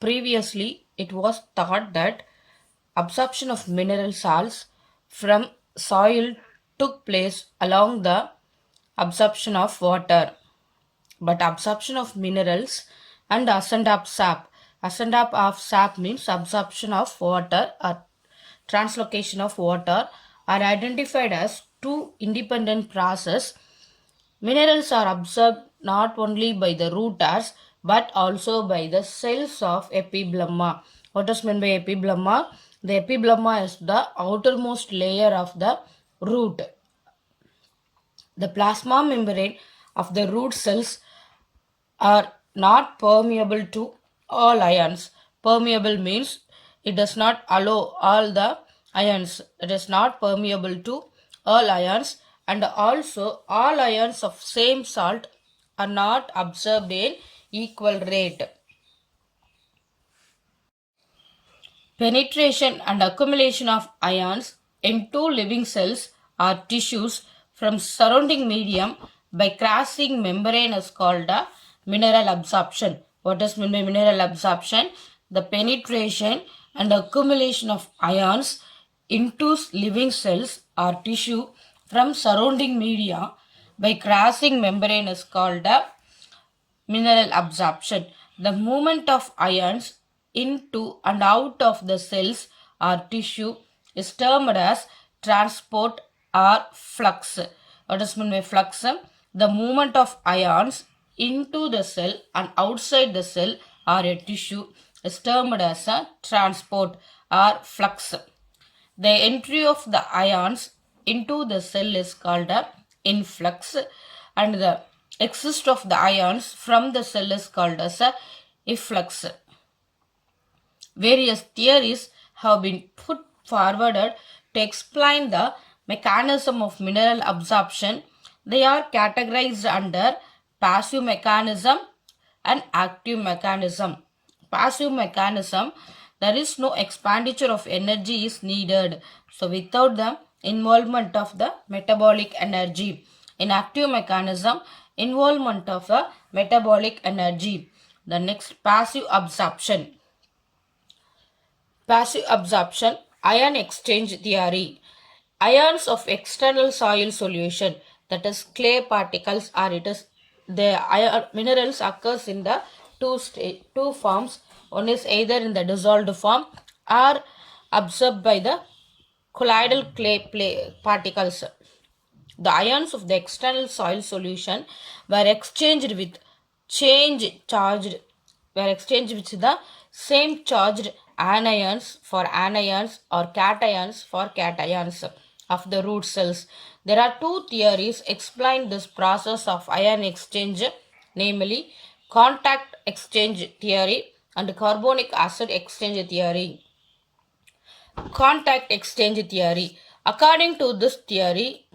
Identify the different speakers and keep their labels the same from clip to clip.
Speaker 1: Previously, it was thought that absorption of mineral salts from soil took place along the absorption of water, but absorption of minerals and ascent of sap. Ascent of sap means absorption of water or translocation of water are identified as two independent processes. Minerals are absorbed not only by the root hairs but also by the cells of epiblema. What is meant by epiblema? The epiblema is the outermost layer of the root. The plasma membrane of the root cells are not permeable to all ions. Permeable means it does not allow all the ions. It is not permeable to all ions, and also all ions of same salt are not absorbed in equal rate. Penetration and accumulation of ions into living cells or tissues from surrounding medium by crossing membrane is called a mineral absorption. What does mean by mineral absorption? The penetration and accumulation of ions into living cells or tissue from surrounding media by crossing membrane is called a mineral absorption. The movement of ions into and out of the cells or tissue is termed as transport or flux. What does mean by flux? The movement of ions into the cell and outside the cell or a tissue is termed as a transport or flux. The entry of the ions into the cell is called a influx, and the exit of the ions from the cell is called as a efflux. Various theories have been put forward to explain the mechanism of mineral absorption. They are categorized under passive mechanism and active mechanism. Passive mechanism, there is no expenditure of energy is needed. So without the involvement of the metabolic energy. In active mechanism, involvement of the metabolic energy. The next, passive absorption. Passive absorption, ion exchange theory. Ions of external soil solution, that is clay particles, or it is the ion minerals occurs in the two forms. One is either in the dissolved form or absorbed by the colloidal clay particles. The ions of the external soil solution were exchanged with the same charged anions for anions or cations for cations of the root cells. There are two theories explain this process of ion exchange, namely contact exchange theory and carbonic acid exchange theory. Contact exchange theory. According to this theory,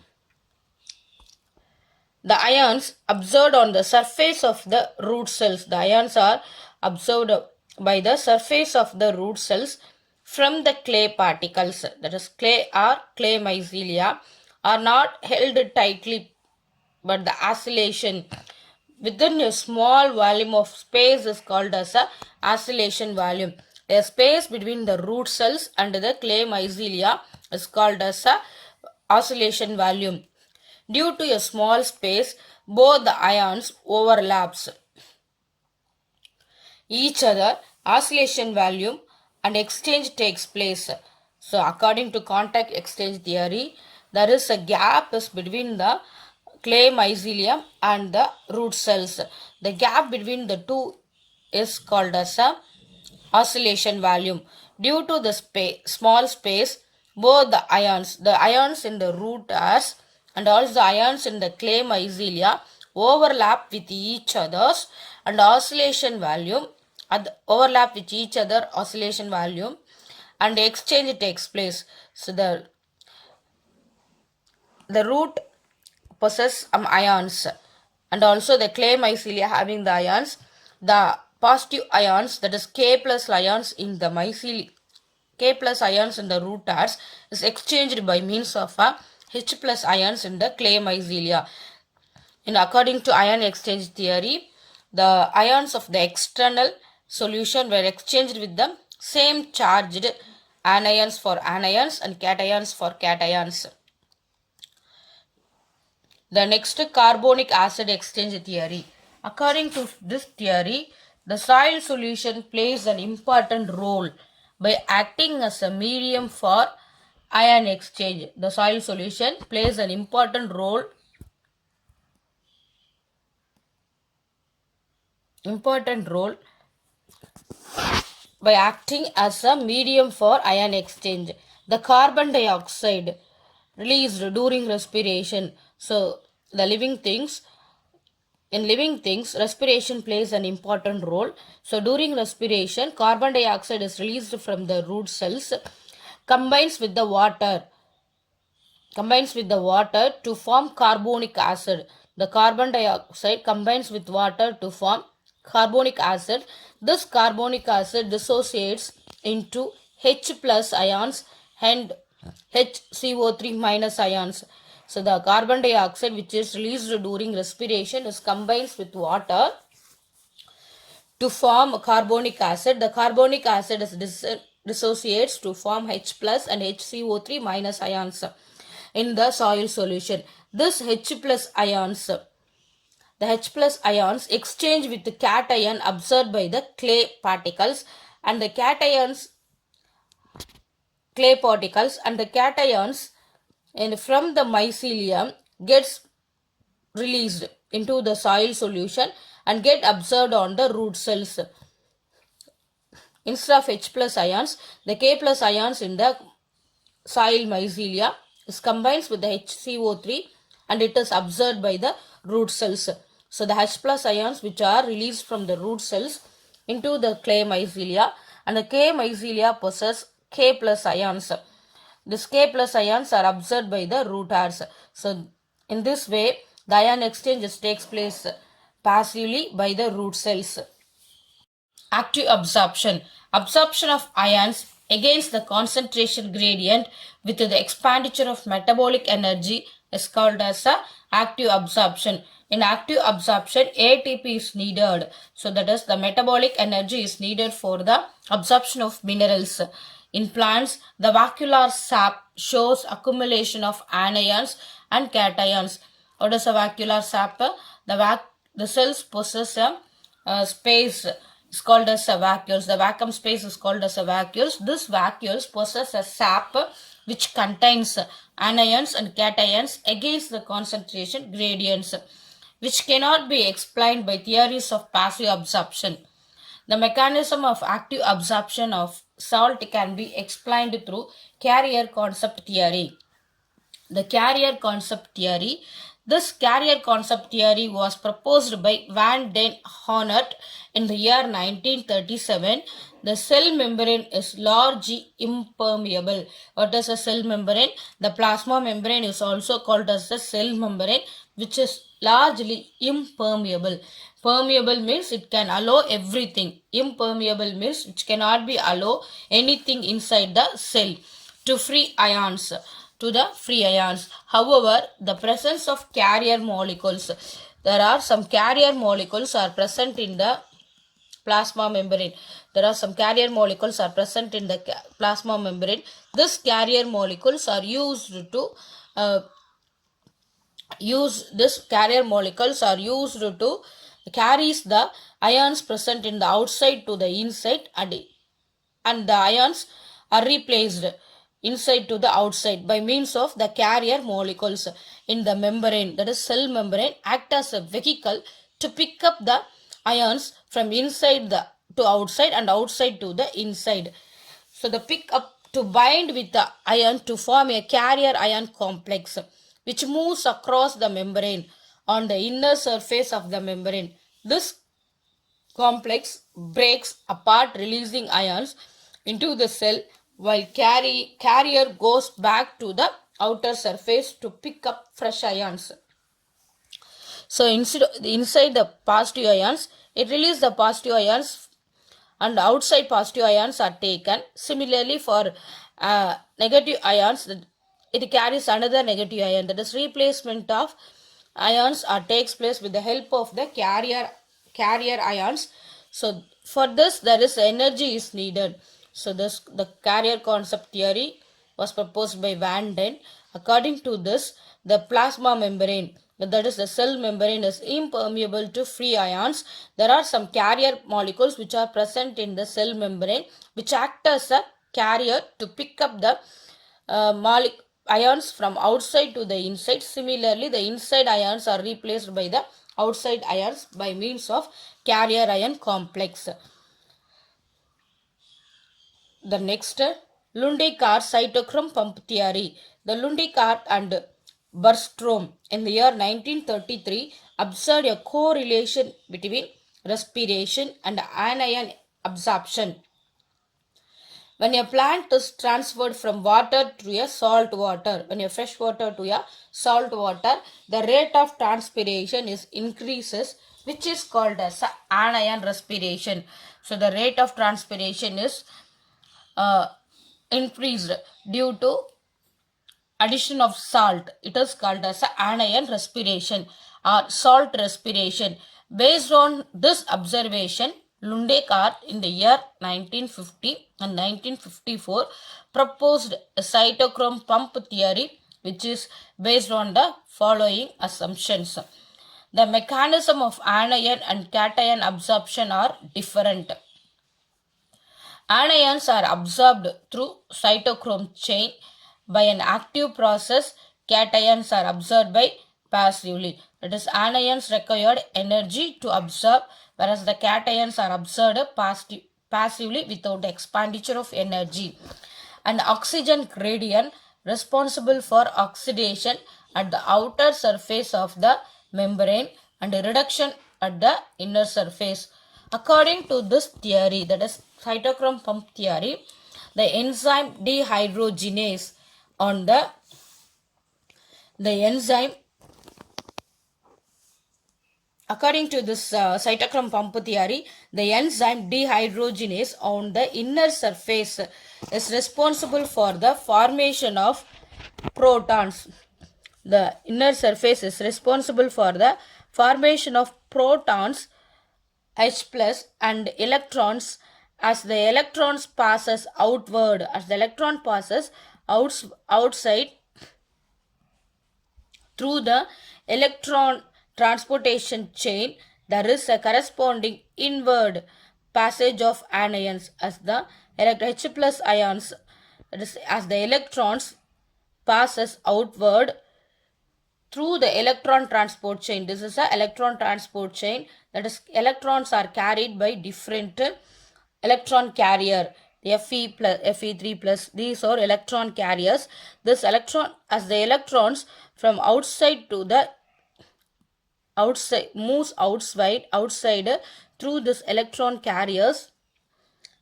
Speaker 1: the ions observed on the surface of the root cells. The ions are observed by the surface of the root cells from the clay particles, that is clay or clay mycelia, are not held tightly, but the oscillation within a small volume of space is called as a oscillation volume. A space between the root cells and the clay mycelia is called as a oscillation volume. Due to a small space, both the ions overlaps each other, oscillation volume and exchange takes place. So according to contact exchange theory, there is a gap between the clay mycelium and the root cells. The gap between the two is called as a oscillation volume. Due to the small space, both the ions in the root hairs and also the ions in the clay mycelia overlap with each other's and oscillation volume overlap with each other oscillation volume and exchange takes place. So the root possess ions and also the clay mycelia having the ions. The positive ions, that is K plus ions in the mycelia, K plus ions in the root hairs is exchanged by means of a H plus ions in the clay mycelia. And according to ion exchange theory, the ions of the external solution were exchanged with the same charged anions for anions and cations for cations. The next, carbonic acid exchange theory. According to this theory, the soil solution plays an important role by acting as a medium for ion exchange. The soil solution plays an important role by acting as a medium for ion exchange. The carbon dioxide released during respiration. So the in living things, respiration plays an important role. So during respiration, carbon dioxide is released from the root cells, combines with the water to form carbonic acid. The carbon dioxide combines with water to form carbonic acid. This carbonic acid dissociates into H plus ions and HCO3 minus ions. So the carbon dioxide which is released during respiration is combines with water to form carbonic acid. The carbonic acid is dissociates to form H plus and HCO3 minus ions in the soil solution. This H plus ions, the H plus ions exchange with the cation absorbed by the clay particles and the cations and from the mycelium gets released into the soil solution and get absorbed on the root cells. Instead of H plus ions, the K plus ions in the soil mycelia is combines with the HCO3 and it is absorbed by the root cells. So the H plus ions which are released from the root cells into the clay mycelia and the K mycelia possess K plus ions. This K plus ions are absorbed by the root hairs. So in this way, the ion exchange takes place passively by the root cells. Active absorption. Absorption of ions against the concentration gradient with the expenditure of metabolic energy is called as a active absorption. In active absorption, ATP is needed. So that is the metabolic energy is needed for the absorption of minerals. In plants, the vacuolar sap shows accumulation of anions and cations. What is a vacuolar sap? The cells possess a space is called as a vacuoles. The vacuum space is called as a vacuoles. This vacuoles possess a sap which contains anions and cations against the concentration gradients, which cannot be explained by theories of passive absorption. The mechanism of active absorption of salt can be explained through carrier concept theory. The carrier concept theory. This carrier concept theory was proposed by Van den Honert in the year 1937. The cell membrane is largely impermeable. What is a cell membrane? The plasma membrane is also called as the cell membrane, which is largely impermeable. Permeable means it can allow everything. Impermeable means it cannot be allow anything inside the cell to free ions. However, the presence of carrier molecules, there are some carrier molecules are present in the plasma membrane. There are some carrier molecules are present in the plasma membrane. These carrier molecules are used to carries the ions present in the outside to the inside and the ions are replaced inside to the outside by means of the carrier molecules in the membrane, that is cell membrane, act as a vehicle to pick up the ions from inside to outside and outside to the inside. So the pick up to bind with the ion to form a carrier ion complex which moves across the membrane on the inner surface of the membrane. This complex breaks apart releasing ions into the cell while carrier goes back to the outer surface to pick up fresh ions. So inside the positive ions, it releases the positive ions and outside positive ions are taken. Similarly for negative ions, it carries another negative ion, that is replacement of ions takes place with the help of the carrier ions. So For this, there is energy is needed. So the carrier concept theory was proposed by Van Den. According to this, the plasma membrane, that is the cell membrane, is impermeable to free ions. There are some carrier molecules which are present in the cell membrane, which act as a carrier to pick up the ions from outside to the inside. Similarly, the inside ions are replaced by the outside ions by means of carrier ion complex. The next, Lundy-Carr cytochrome pump theory. The Lundy-Carr and Bergstrom in the year 1933 observed a correlation between respiration and anion absorption. When a plant is transferred from water to a salt water, when a fresh water to a salt water, the rate of transpiration is increases, which is called as anion respiration. So the rate of transpiration is increased due to addition of salt. It is called as anion respiration or salt respiration. Based on this observation, Lundy-Carr in the year 1950 and 1954 proposed a cytochrome pump theory, which is based on the following assumptions. The mechanism of anion and cation absorption are different. Anions are absorbed through cytochrome chain by an active process. Cations are absorbed by passively. That is, anions required energy to absorb, whereas the cations are absorbed passively without the expenditure of energy. An oxygen gradient responsible for oxidation at the outer surface of the membrane and reduction at the inner surface. According to this theory, that is cytochrome pump theory, the enzyme dehydrogenase on the enzyme, according to this cytochrome pump theory, the enzyme dehydrogenase on the inner surface is responsible for the formation of protons. The inner surface is responsible for the formation of protons H plus and electrons. As the electrons passes outward, as the electron passes outside through the electron transportation chain, there is a corresponding inward passage of anions as the H plus ions, as the electrons passes outward through the electron transport chain. This is a electron transport chain, that is, electrons are carried by different electron carrier, Fe plus, Fe3 plus, these are electron carriers. This electron, as the electrons from outside to the outside moves outside through this electron carriers,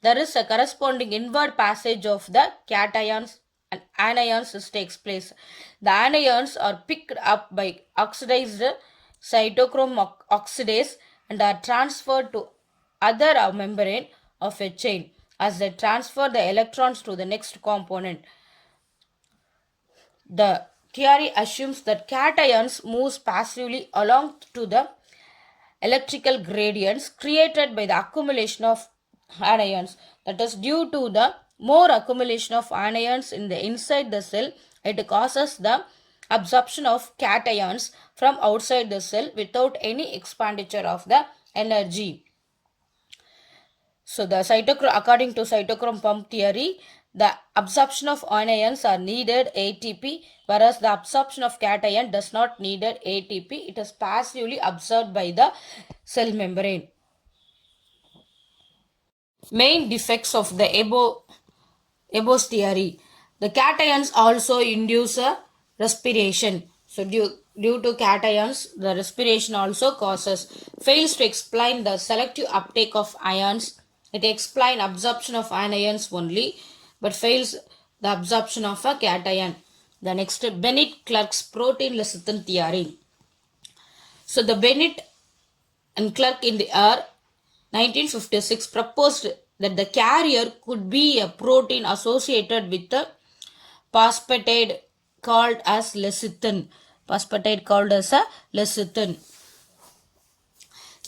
Speaker 1: there is a corresponding inward passage of the cations and anions takes place. The anions are picked up by oxidized cytochrome oxidase and are transferred to other membrane of a chain as they transfer the electrons to the next component. The theory assumes that cations moves passively along to the electrical gradients created by the accumulation of anions. That is, due to the more accumulation of anions in the inside the cell, it causes the absorption of cations from outside the cell without any expenditure of the energy. So the according to cytochrome pump theory, the absorption of anions are needed ATP, whereas the absorption of cation does not need ATP. It is passively absorbed by the cell membrane. Main defects of the Ebbo's theory. The cations also induce a respiration. So due to cations, the respiration also fails to explain the selective uptake of ions. It explains absorption of anions only, but fails the absorption of a cation. The next, Bennett-Clark's protein lecithin theory. So the Bennett and Clark in the year 1956 proposed that the carrier could be a protein associated with a phosphatide called as lecithin. Phosphatide called as a lecithin.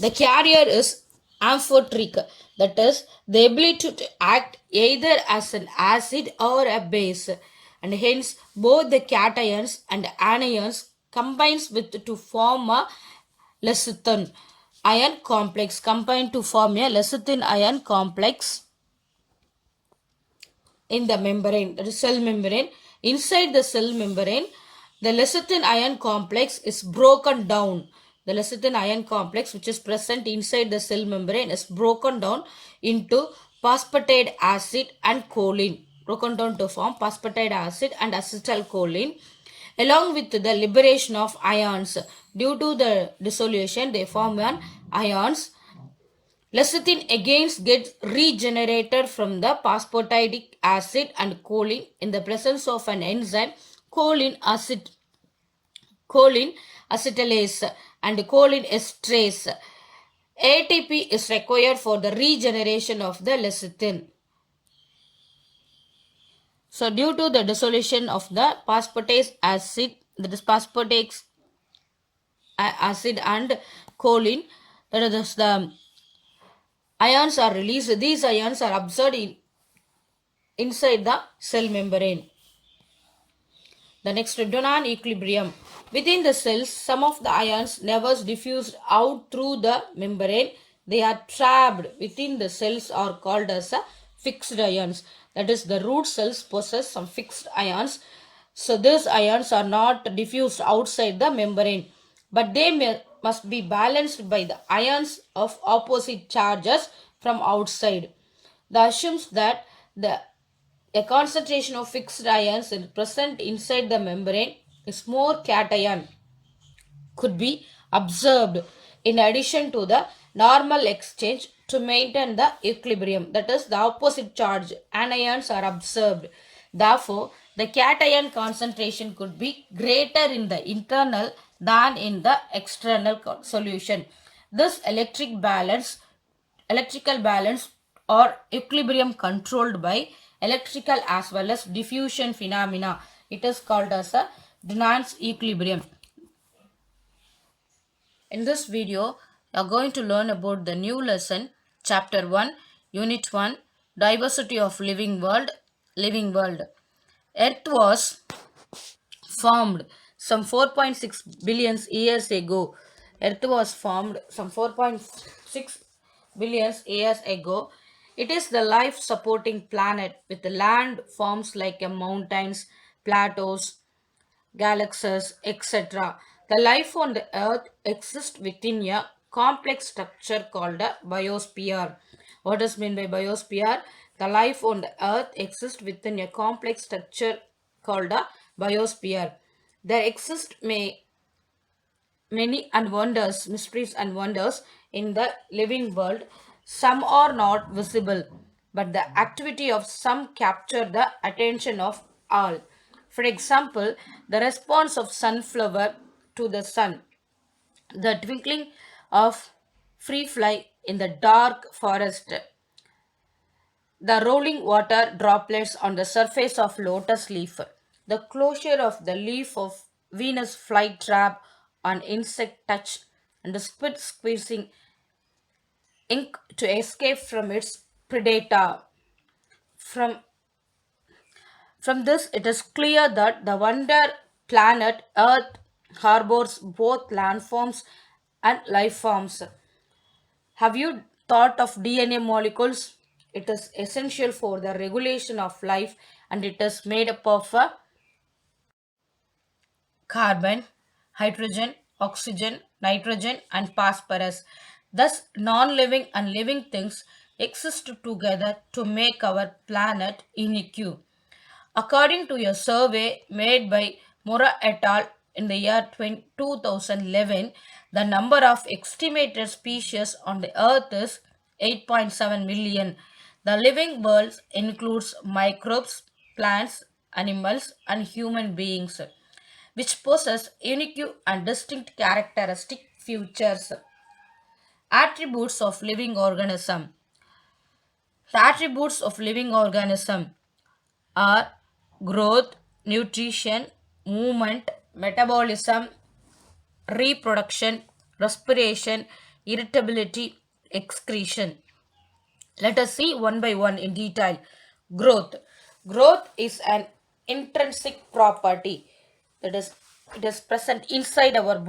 Speaker 1: The carrier is amphoteric. that is the ability to act either as an acid or a base, and hence both the cations and anions combines with to form a lecithin ion complex, combine to form a lecithin ion complex in the membrane, that is cell membrane. Inside the cell membrane, the lecithin ion complex is broken down. The lecithin ion complex which is present inside the cell membrane is broken down into phosphatidic acid and choline, broken down to form phosphatidic acid and acetylcholine. Along with the liberation of ions, due to the dissolution they form an ions. Lecithin again gets regenerated from the phosphatidic acid and choline in the presence of an enzyme choline acetylase and choline esterase. ATP is required for the regeneration of the lecithin. So due to the dissolution of the phosphatase acid, that is phosphatic acid and choline, that is the ions are released. These ions are absorbed inside the cell membrane. The next, non-equilibrium. Within the cells, some of the ions never diffused out through the membrane. They are trapped within the cells are called as fixed ions. That is, the root cells possess some fixed ions. So these ions are not diffused outside the membrane, but they must be balanced by the ions of opposite charges from outside. That assumes that a concentration of fixed ions present inside the membrane is more cation could be observed in addition to the normal exchange to maintain the equilibrium. That is, the opposite charge anions are observed. Therefore, the cation concentration could be greater in the internal than in the external solution. This electrical balance or equilibrium controlled by electrical as well as diffusion phenomena. It is called as a Dunant's equilibrium. In this video, you are going to learn about the new lesson, Chapter 1, Unit 1, Diversity of Living World. Earth was formed some 4.6 billion years ago. Earth was formed some 4.6 billion years ago. It is the life supporting planet with the land forms like mountains, plateaus, galaxies, etc. The life on the earth exists within a complex structure called a biosphere. What does mean by biosphere? The life on the earth exists within a complex structure called a biosphere. There exist many and wonders, mysteries and wonders in the living world. Some are not visible, but the activity of some capture the attention of all. For example, the response of sunflower to the sun, the twinkling of free fly in the dark forest, the rolling water droplets on the surface of lotus leaf, the closure of the leaf of Venus flytrap on insect touch, and the squid squeezing ink to escape from its predator. From, from this, it is clear that the wonder planet Earth harbors both landforms and life forms. Have you thought of DNA molecules? It is essential for the regulation of life and it is made up of carbon, hydrogen, oxygen, nitrogen, and phosphorus. Thus, non living and living things exist together to make our planet unique. According to a survey made by Mora et al. In the year 2011, the number of estimated species on the earth is 8.7 million. The living world includes microbes, plants, animals, and human beings, which possess unique and distinct characteristic features. Attributes of living organism. The attributes of living organism are growth, nutrition, movement, metabolism, reproduction, respiration, irritability, excretion. Let us see one by one in detail. Growth. Growth is an intrinsic property, that is, it is present inside our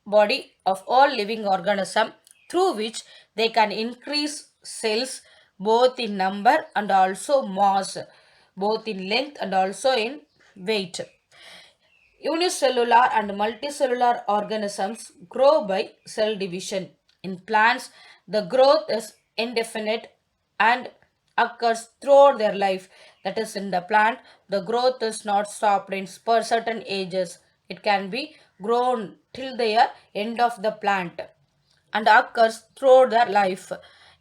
Speaker 1: body of all living organism, through which they can increase cells both in number and also mass, both in length and also in weight. Unicellular and multicellular organisms grow by cell division. In plants, the growth is indefinite and occurs throughout their life. That is, in the plant, the growth is not stopped in per certain ages. It can be grown till the end of the plant and occurs throughout their life.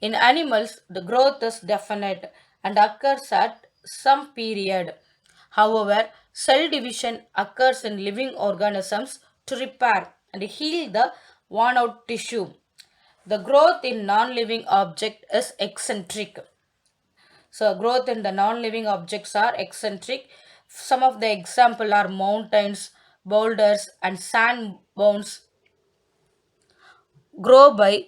Speaker 1: In animals, the growth is definite and occurs at some period. However, cell division occurs in living organisms to repair and heal the worn out tissue. The growth in non-living object is eccentric. So growth in the non-living objects are eccentric. Some of the example are mountains, boulders and sand bones grow by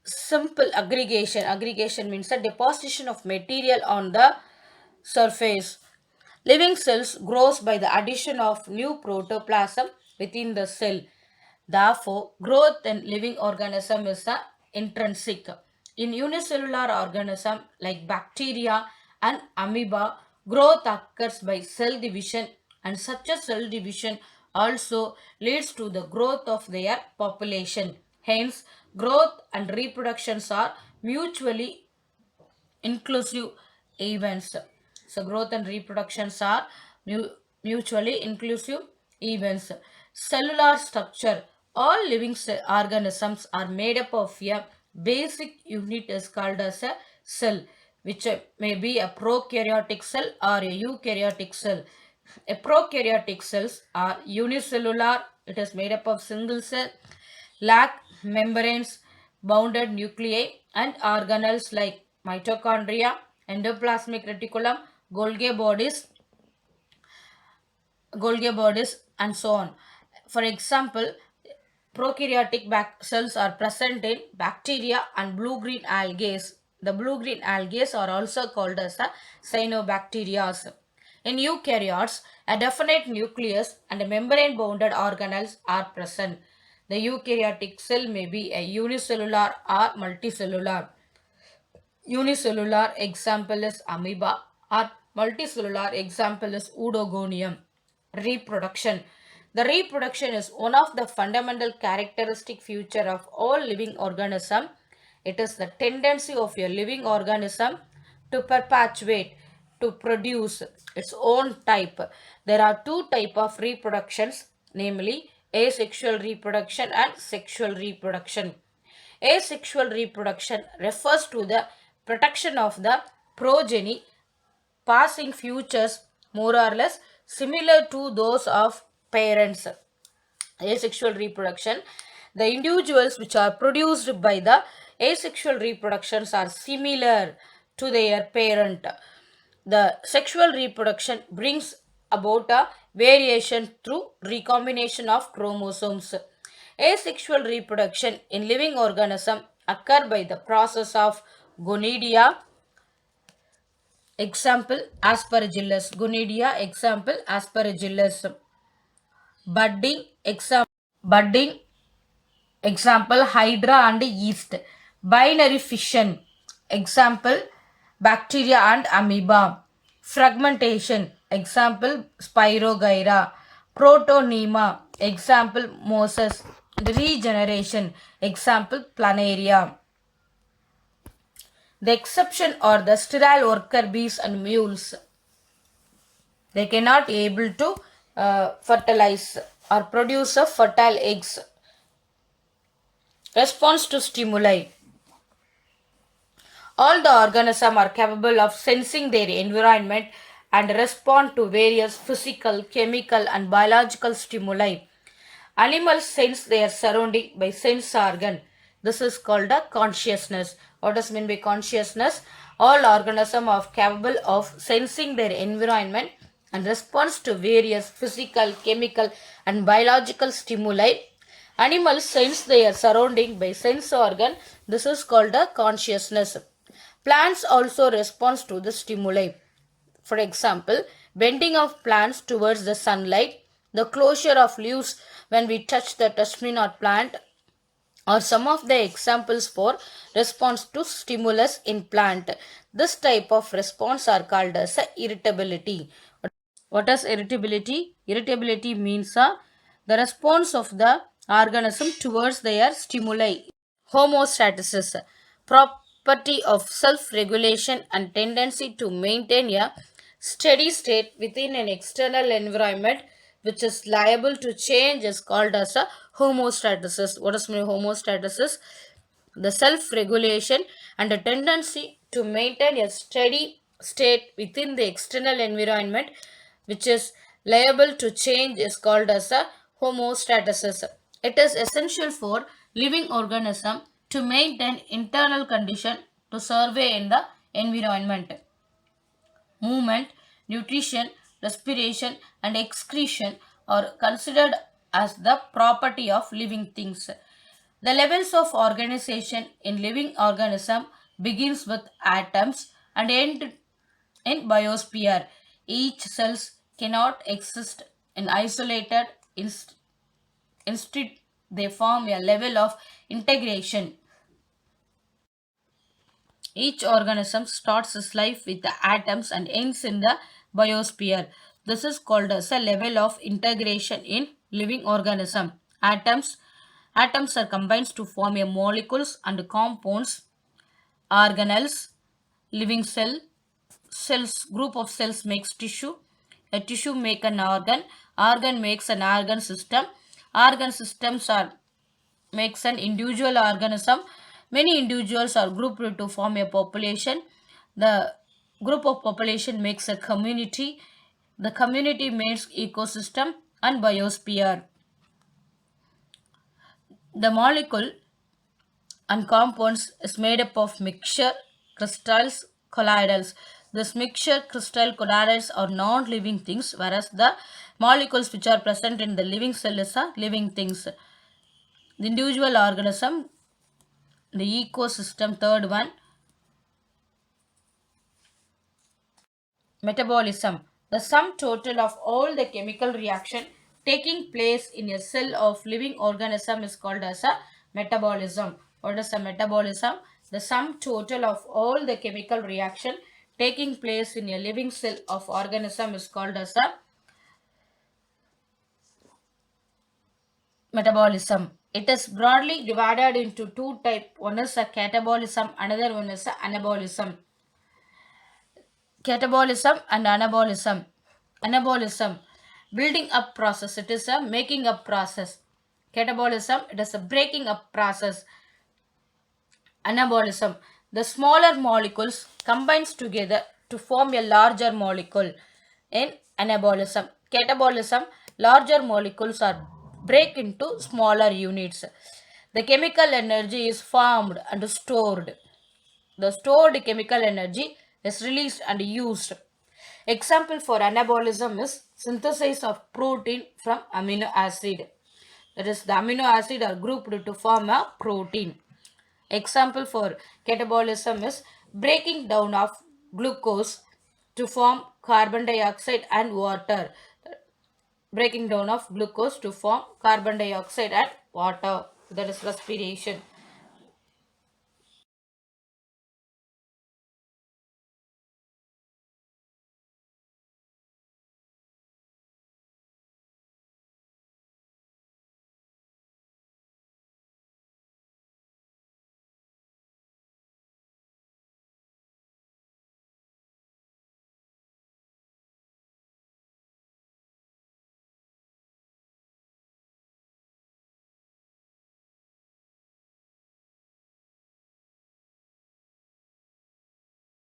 Speaker 1: simple aggregation. Aggregation means a deposition of material on the surface. Living cells grows by the addition of new protoplasm within the cell. Therefore, growth in living organism is intrinsic. In unicellular organism like bacteria and amoeba, growth occurs by cell division, and such a cell division also leads to the growth of their population. Hence, growth and reproductions are mutually inclusive events. So growth and reproductions are mutually inclusive events. Cellular structure. All living organisms are made up of a basic unit is called as a cell, which may be a prokaryotic cell or a eukaryotic cell. A prokaryotic cells are unicellular. It is made up of single cell, lack membranes, bounded nuclei, and organelles like mitochondria, endoplasmic reticulum, Golgi bodies, and so on. For example, prokaryotic cells are present in bacteria and blue-green algae. The blue-green algae are also called as cyanobacteria. In eukaryotes, a definite nucleus and membrane-bounded organelles are present. The eukaryotic cell may be a unicellular or multicellular. Unicellular example is amoeba, or multicellular example is oedogonium. Reproduction. The reproduction is one of the fundamental characteristic feature of all living organism. It is the tendency of a living organism to perpetuate, to produce its own type. There are two type of reproductions, namely asexual reproduction and sexual reproduction. Asexual reproduction refers to the protection of the progeny passing futures more or less similar to those of parents. Asexual reproduction, the individuals which are produced by the asexual reproductions are similar to their parent. The sexual reproduction brings about a variation through recombination of chromosomes. Asexual reproduction in living organism occur by the process of gonadea, example aspergillus. Gonadea, example aspergillus. Budding, example hydra and yeast. Binary fission, example bacteria and amoeba. Fragmentation, example spirogyra. Protonema, example mosses. Regeneration, example planaria. The exception are the sterile worker bees and mules. They cannot able to fertilize or produce a fertile eggs. Response to stimuli. All the organisms are capable of sensing their environment and respond to various physical, chemical and biological stimuli. Animals sense their surrounding by sense organ. This is called a consciousness. What does mean by consciousness? All organisms are capable of sensing their environment and responds to various physical, chemical and biological stimuli. Animals sense their surrounding by sense organ. This is called a consciousness. Plants also respond to the stimuli. For example, bending of plants towards the sunlight, the closure of leaves when we touch the touch-me-not plant, are some of the examples for response to stimulus in plant. This type of response are called as irritability. What is irritability? Irritability means the response of the organism towards their stimuli. Homeostasis, property of self-regulation and tendency to maintain a steady state within an external environment which is liable to change is called as a homeostasis. What is homeostasis? The self-regulation and a tendency to maintain a steady state within the external environment which is liable to change is called as a homeostasis. It is essential for living organism to maintain internal condition to survey in the environment. Movement, nutrition, respiration, and excretion are considered as the property of living things. The levels of organization in living organism begins with atoms and end in biosphere. Each cells cannot exist in isolated instead they form a level of integration. Each organism starts its life with the atoms and ends in the biosphere. This is called as a level of integration in living organism. Atoms are combined to form a molecules and compounds, organelles, living cells, group of cells makes tissue, a tissue make an organ makes an organ systems are makes an individual organism. Many individuals are grouped to form a population. The group of population makes a community. The community makes ecosystem and biosphere. The molecule and compounds is made up of mixture, crystals, colloidals. This mixture, crystal, colloidals are non-living things, whereas the molecules which are present in the living cell is a living things. The individual organism, the ecosystem, third one, metabolism, the sum total of all the chemical reaction taking place in a cell of living organism is called as a metabolism. What is a metabolism? The sum total of all the chemical reaction taking place in a living cell of organism is called as a metabolism. It is broadly divided into two types. One is a catabolism, another one is a anabolism. Catabolism and anabolism. Anabolism, building up process. It is a making up process. Catabolism, it is a breaking up process. Anabolism, the smaller molecules combines together to form a larger molecule. In anabolism, catabolism, larger molecules are break into smaller units. The chemical energy is formed and stored. The stored chemical energy is released and used. Example for anabolism is synthesis of protein from amino acid. That is, the amino acid are grouped to form a protein. Example for catabolism is breaking down of glucose to form carbon dioxide and water. Breaking down of glucose to form carbon dioxide and water. That is respiration.